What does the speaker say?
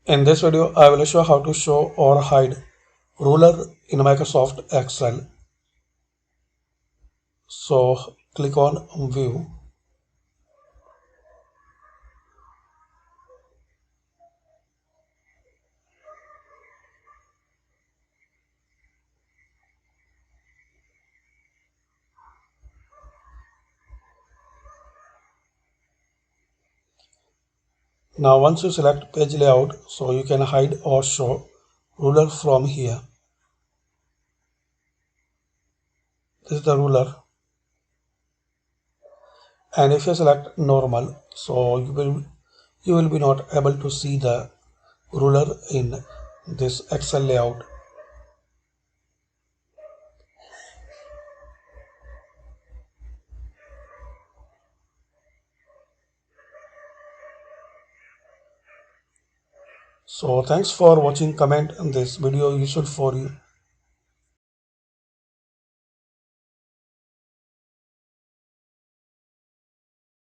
In this video, I will show how to show or hide ruler in Microsoft Excel. So click on View. Now once you select page layout, so you can hide or show ruler from here. This is the ruler. And if you select normal, so you will be not able to see the ruler in this Excel layout. So thanks for watching. Comment this video useful for you.